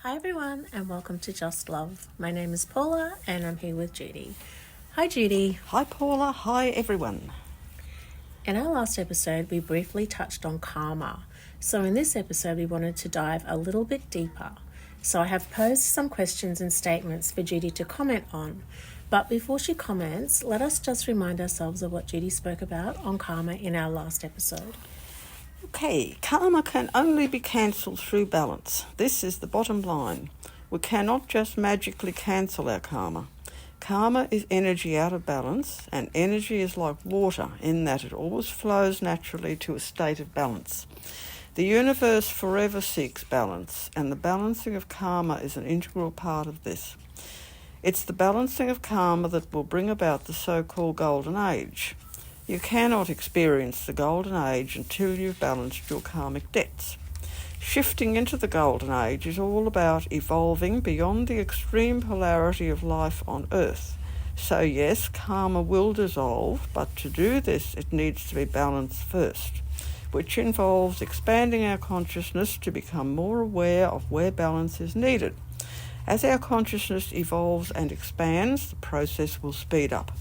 Hi everyone and welcome to Just Love. My name is Paula and I'm here with Judy. Hi Judy. Hi Paula, hi everyone. In our last episode we briefly touched on karma. So in this episode we wanted to dive a little bit deeper. So I have posed some questions and statements for Judy to comment on. But before she comments, let us just remind ourselves of what Judy spoke about on karma in our last episode. Okay, karma can only be cancelled through balance. This is the bottom line. We cannot just magically cancel our karma. Karma is energy out of balance, and energy is like water in that it always flows naturally to a state of balance. The universe forever seeks balance, and the balancing of karma is an integral part of this. It's the balancing of karma that will bring about the so-called golden age. You cannot experience the golden age until you've balanced your karmic debts. Shifting into the golden age is all about evolving beyond the extreme polarity of life on Earth. So yes, karma will dissolve, but to do this it needs to be balanced first, which involves expanding our consciousness to become more aware of where balance is needed. As our consciousness evolves and expands, the process will speed up.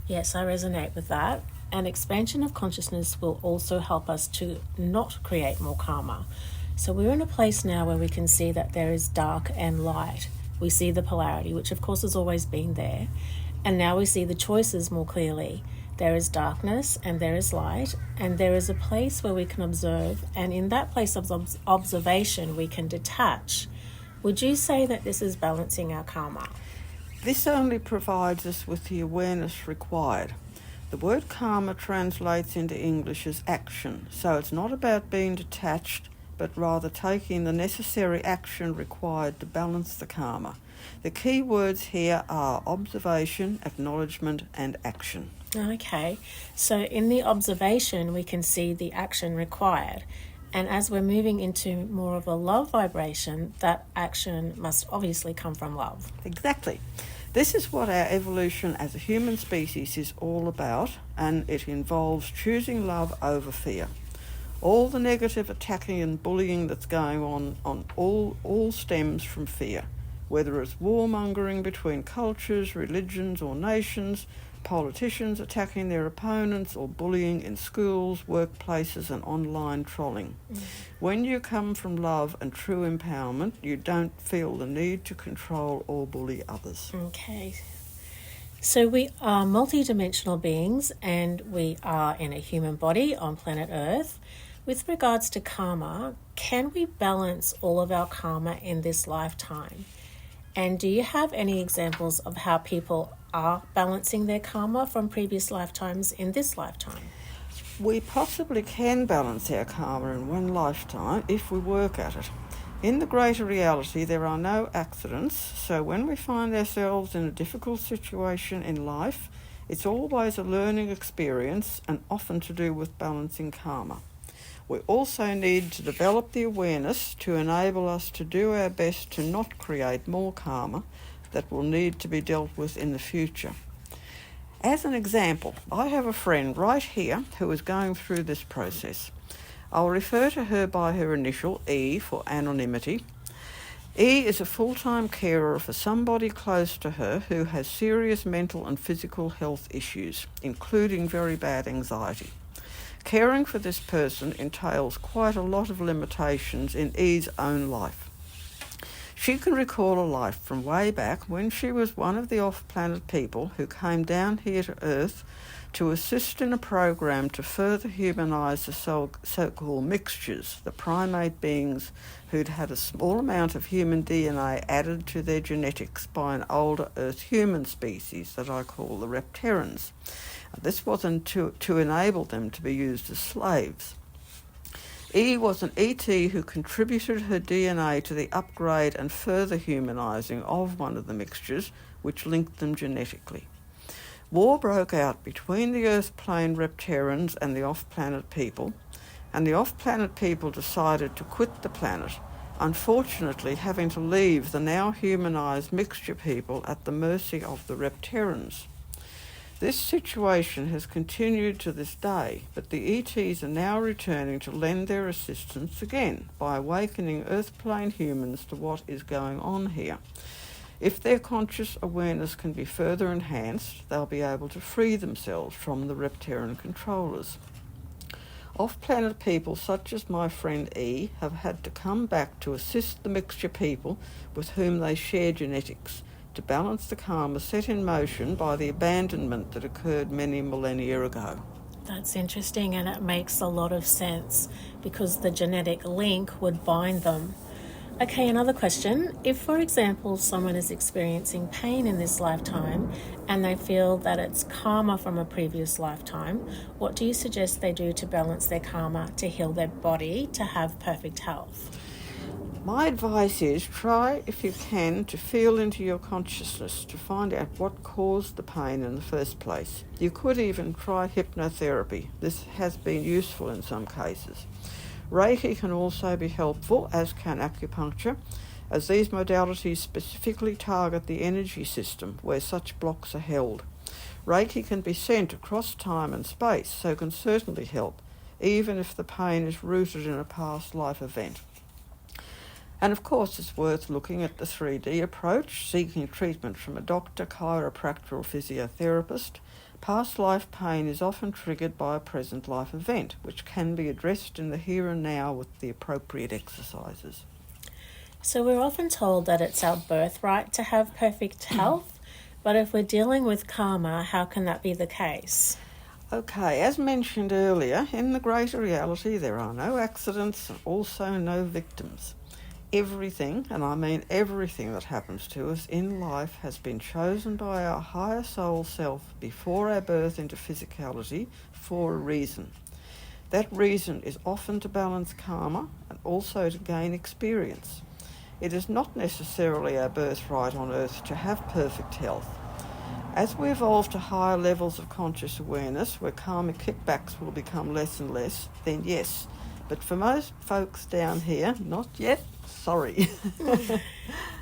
Yes, I resonate with that. An expansion of consciousness will also help us to not create more karma. So we're in a place now where we can see that there is dark and light. We see the polarity, which of course has always been there. And now we see the choices more clearly. There is darkness and there is light, and there is a place where we can observe, and in that place of observation we can detach. Would you say that this is balancing our karma? This only provides us with the awareness required. The word karma translates into English as action, so it's not about being detached, but rather taking the necessary action required to balance the karma. The key words here are observation, acknowledgement, and action. Okay, so in the observation we can see the action required. And as we're moving into more of a love vibration, that action must obviously come from love. Exactly. This is what our evolution as a human species is all about, and it involves choosing love over fear. All the negative attacking and bullying that's going on all stems from fear, whether it's warmongering between cultures, religions or nations, politicians attacking their opponents, or bullying in schools, workplaces and online trolling. When you come from love and true empowerment, you don't feel the need to control or bully others. Okay. So we are multidimensional beings and we are in a human body on planet Earth. With regards to karma, can we balance all of our karma in this lifetime? And do you have any examples of how people are balancing their karma from previous lifetimes in this lifetime? We possibly can balance our karma in one lifetime if we work at it. In the greater reality, there are no accidents, so when we find ourselves in a difficult situation in life, it's always a learning experience and often to do with balancing karma. We also need to develop the awareness to enable us to do our best to not create more karma that will need to be dealt with in the future. As an example, I have a friend right here who is going through this process. I'll refer to her by her initial, E, for anonymity. E is a full-time carer for somebody close to her who has serious mental and physical health issues, including very bad anxiety. Caring for this person entails quite a lot of limitations in E's own life. She can recall a life from way back when she was one of the off-planet people who came down here to Earth to assist in a program to further humanise the so-called mixtures, the primate beings who'd had a small amount of human DNA added to their genetics by an older Earth human species that I call the Repterans. This wasn't to enable them to be used as slaves. E was an ET who contributed her DNA to the upgrade and further humanising of one of the mixtures, which linked them genetically. War broke out between the Earth plane Repterans and the off-planet people, and the off-planet people decided to quit the planet, unfortunately having to leave the now humanised mixture people at the mercy of the Repterans. This situation has continued to this day, but the ETs are now returning to lend their assistance again by awakening Earth plane humans to what is going on here. If their conscious awareness can be further enhanced, they'll be able to free themselves from the reptilian controllers. Off-planet people such as my friend E have had to come back to assist the mixture people with whom they share genetics, to balance the karma set in motion by the abandonment that occurred many millennia ago. That's interesting, and it makes a lot of sense because the genetic link would bind them. Okay, another question. If, for example, someone is experiencing pain in this lifetime and they feel that it's karma from a previous lifetime, what do you suggest they do to balance their karma to heal their body to have perfect health? My advice is try, if you can, to feel into your consciousness to find out what caused the pain in the first place. You could even try hypnotherapy. This has been useful in some cases. Reiki can also be helpful, as can acupuncture, as these modalities specifically target the energy system where such blocks are held. Reiki can be sent across time and space, so can certainly help, even if the pain is rooted in a past life event. And of course it's worth looking at the 3D approach, seeking treatment from a doctor, chiropractor or physiotherapist. Past life pain is often triggered by a present life event, which can be addressed in the here and now with the appropriate exercises. So we're often told that it's our birthright to have perfect health, but if we're dealing with karma, how can that be the case? Okay, as mentioned earlier, in the greater reality there are no accidents and also no victims. Everything, and I mean everything that happens to us in life has been chosen by our higher soul self before our birth into physicality for a reason. That reason is often to balance karma and also to gain experience. It is not necessarily our birthright on earth to have perfect health. As we evolve to higher levels of conscious awareness where karmic kickbacks will become less and less, then yes. But for most folks down here, not yet. Sorry.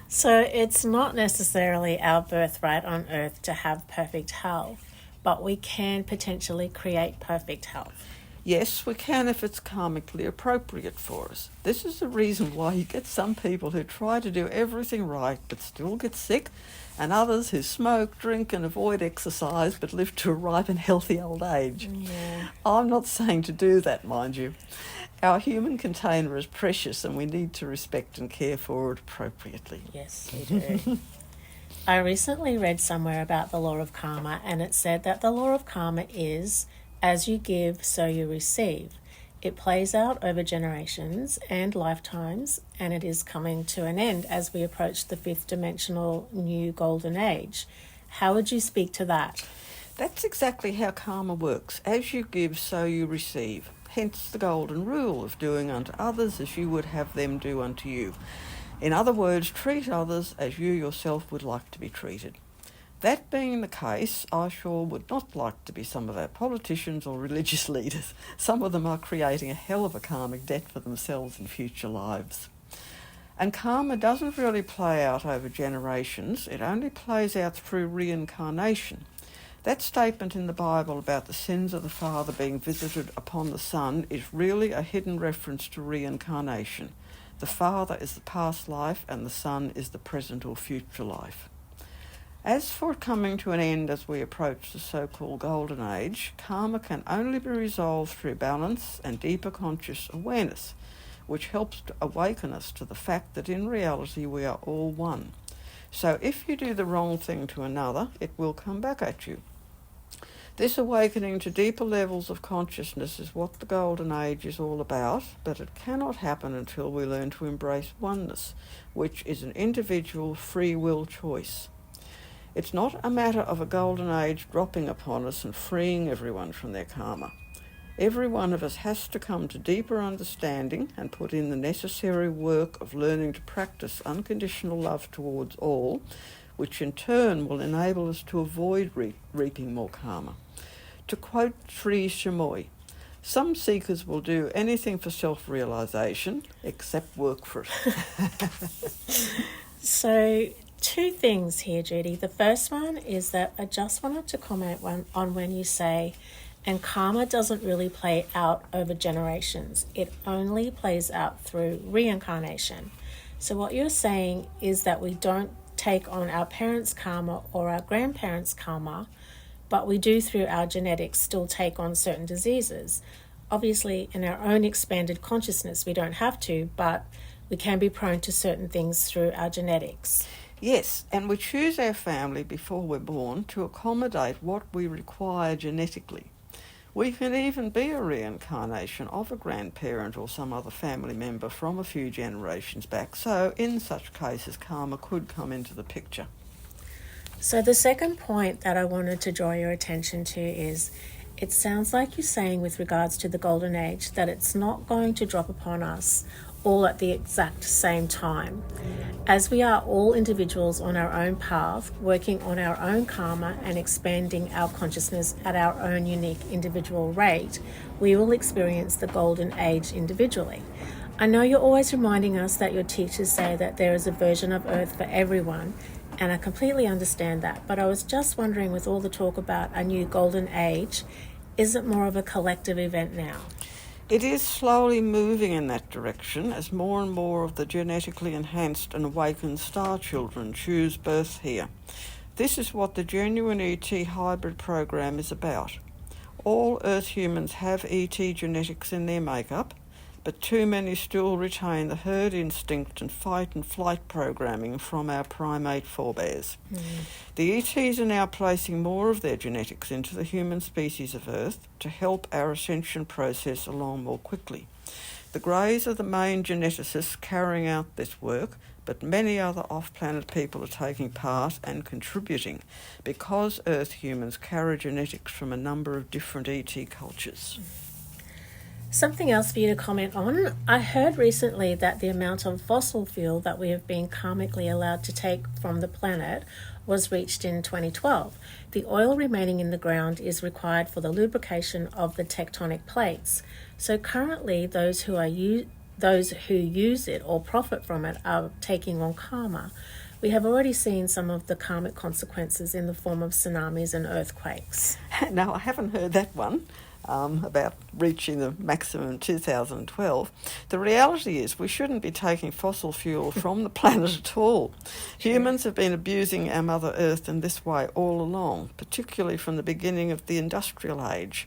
So it's not necessarily our birthright on earth to have perfect health, but we can potentially create perfect health. Yes, we can if it's karmically appropriate for us. This is the reason why you get some people who try to do everything right but still get sick, and others who smoke, drink and avoid exercise but live to a ripe and healthy old age. Yeah. I'm not saying to do that, mind you. Our human container is precious and we need to respect and care for it appropriately. Yes, we do. I recently read somewhere about the law of karma, and it said that the law of karma is, as you give, so you receive. It plays out over generations and lifetimes, and it is coming to an end as we approach the fifth dimensional new golden age. How would you speak to that? That's exactly how karma works. As you give, so you receive. Hence the golden rule of doing unto others as you would have them do unto you. In other words, treat others as you yourself would like to be treated. That being the case, I sure would not like to be some of our politicians or religious leaders. Some of them are creating a hell of a karmic debt for themselves in future lives. And karma doesn't really play out over generations, it only plays out through reincarnation. That statement in the Bible about the sins of the father being visited upon the son is really a hidden reference to reincarnation. The father is the past life and the son is the present or future life. As for it coming to an end as we approach the so-called golden age, karma can only be resolved through balance and deeper conscious awareness, which helps to awaken us to the fact that in reality we are all one. So if you do the wrong thing to another, it will come back at you. This awakening to deeper levels of consciousness is what the Golden Age is all about, but it cannot happen until we learn to embrace oneness, which is an individual free will choice. It's not a matter of a Golden Age dropping upon us and freeing everyone from their karma. Every one of us has to come to deeper understanding and put in the necessary work of learning to practice unconditional love towards all, which in turn will enable us to avoid reaping more karma. To quote Sri Chamoy, some seekers will do anything for self-realisation except work for it. So Two things here, Judy. The first one is that I just wanted to comment on when you say, and karma doesn't really play out over generations. It only plays out through reincarnation. So what you're saying is that we don't take on our parents' karma or our grandparents' karma, but we do through our genetics still take on certain diseases. Obviously, in our own expanded consciousness, we don't have to, but we can be prone to certain things through our genetics. Yes, and we choose our family before we're born to accommodate what we require genetically. We can even be a reincarnation of a grandparent or some other family member from a few generations back, so in such cases karma could come into the picture. So the second point that I wanted to draw your attention to is, it sounds like you're saying with regards to the golden age that it's not going to drop upon us all at the exact same time. As we are all individuals on our own path, working on our own karma and expanding our consciousness at our own unique individual rate, we will experience the golden age individually. I know you're always reminding us that your teachers say that there is a version of Earth for everyone, and I completely understand that, but I was just wondering, with all the talk about a new golden age, is it more of a collective event now? It is slowly moving in that direction as more and more of the genetically enhanced and awakened star children choose birth here. This is what the Genuine ET hybrid program is about. All Earth humans have ET genetics in their makeup, but too many still retain the herd instinct and fight and flight programming from our primate forebears. The ETs are now placing more of their genetics into the human species of Earth to help our ascension process along more quickly. The Greys are the main geneticists carrying out this work, but many other off-planet people are taking part and contributing because Earth humans carry genetics from a number of different ET cultures. Something else for you to comment on. I heard recently that the amount of fossil fuel that we have been karmically allowed to take from the planet was reached in 2012. The oil remaining in the ground is required for the lubrication of the tectonic plates. So currently, those who use it or profit from it are taking on karma. We have already seen some of the karmic consequences in the form of tsunamis and earthquakes. Now, I haven't heard that one. About reaching the maximum in 2012. The reality is we shouldn't be taking fossil fuel from the planet at all. Humans have been abusing our Mother Earth in this way all along, particularly from the beginning of the industrial age.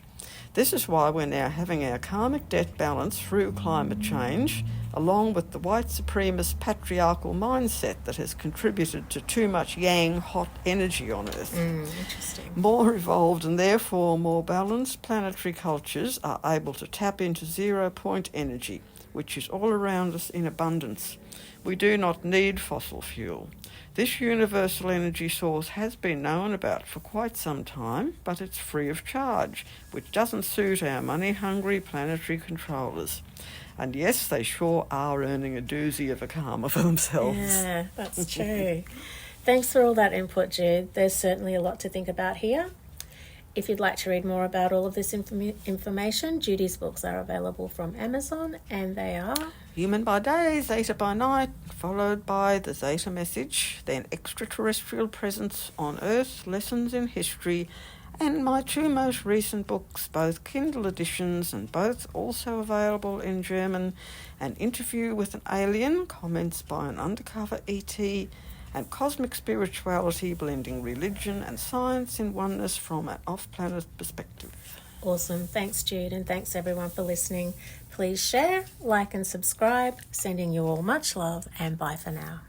This is why we're now having our karmic debt balance through climate change, along with the white supremacist patriarchal mindset that has contributed to too much yang hot energy on Earth. Interesting. More evolved and therefore more balanced planetary cultures are able to tap into 0-point energy, which is all around us in abundance. We do not need fossil fuel. This universal energy source has been known about for quite some time, but it's free of charge, which doesn't suit our money-hungry planetary controllers. And yes, they sure are earning a doozy of a karma for themselves. Yeah, that's true. Thanks for all that input, Jude. There's certainly a lot to think about here. If you'd like to read more about all of this information, Judy's books are available from Amazon, and they are Human by Day, Zeta by Night, followed by The Zeta Message, then Extraterrestrial Presence on Earth, Lessons in History, and my two most recent books, both Kindle editions and both also available in German, An Interview with an Alien, Comments by an Undercover ET, and Cosmic Spirituality, Blending Religion and Science in Oneness from an Off-Planet Perspective. awesome. Thanks, Jude, and thanks everyone for listening. Please share, like and subscribe. Sending you all much love, and bye for now.